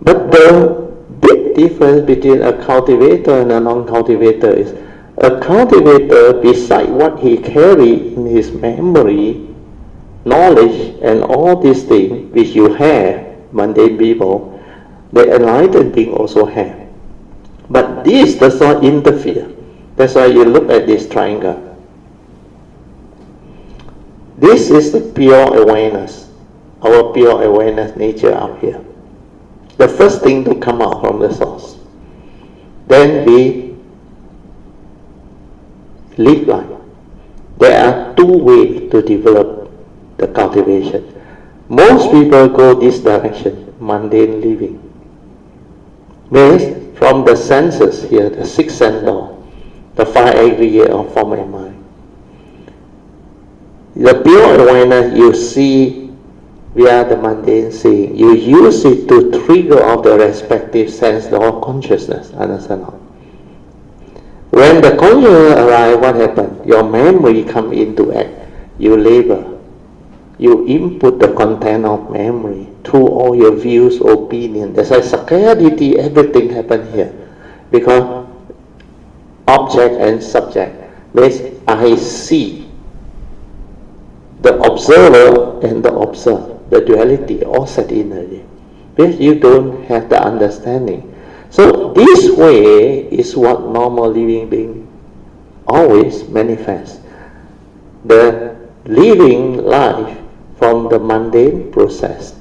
But the big difference between a cultivator and a non-cultivator is a cultivator, beside what he carries in his memory, knowledge, and all these things which you have, mundane people, the enlightened being also have. But this does not interfere. That's why you look at this triangle. This is the pure awareness, our pure awareness nature up here. The first thing to come out from the source. Then we live life. There are two ways to develop the cultivation. Most people go this direction, mundane living. Means from the senses here, the six sense door, the five aggregate of form and mind. The pure awareness you see via the mundane seeing. You use it to trigger off the respective sense door consciousness. Understand? When the consciousness arrives, what happens? Your memory comes into act. You label. You input the content of memory through all your views, opinions. That's why sakkayaditthi, everything happens here. Because object and subject means I see. The observer and the observed, the duality all set in already. Because you don't have the understanding. So this way is what normal living being always manifests. The living life from the mundane process.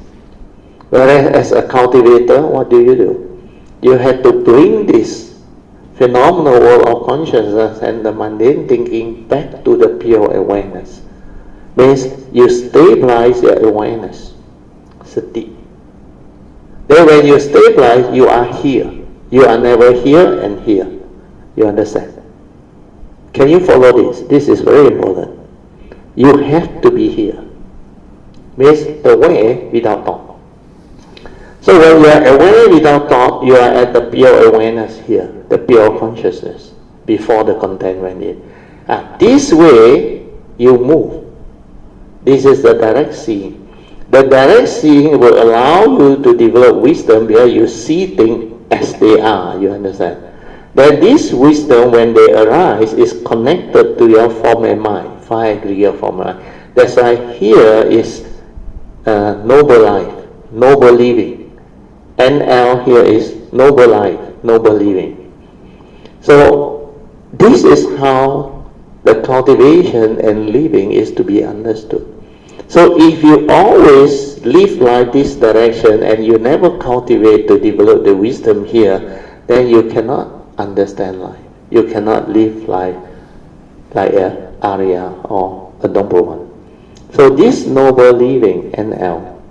Whereas as a cultivator, what do? You have to bring this phenomenal world of consciousness and the mundane thinking back to the pure awareness. Means you stabilize your awareness, sati. Then when you stabilize, you are here. You are never here and here. You understand? Can you follow this? This is very important. You have to be here. Means aware without thought. So when you are aware without thought, you are at the pure awareness here, the pure consciousness, before the content went in. This way, you move. This is the direct seeing. The direct seeing will allow you to develop wisdom where you see things as they are, you understand? Then this wisdom, when they arise, is connected to your form and mind, five aggregate form and mind. That's why here is noble life, noble living. NL here is noble life, noble living. So this is how the cultivation and living is to be understood. So if you always live like this direction and you never cultivate to develop the wisdom here, then you cannot understand life. You cannot live life like an Arya or a noble one. So this noble living, NL.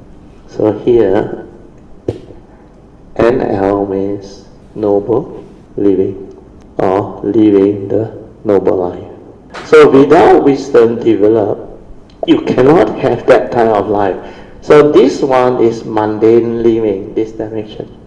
So here, NL means noble living or living the noble life. So without wisdom developed, you cannot have that kind of life. So this one is mundane living, this direction.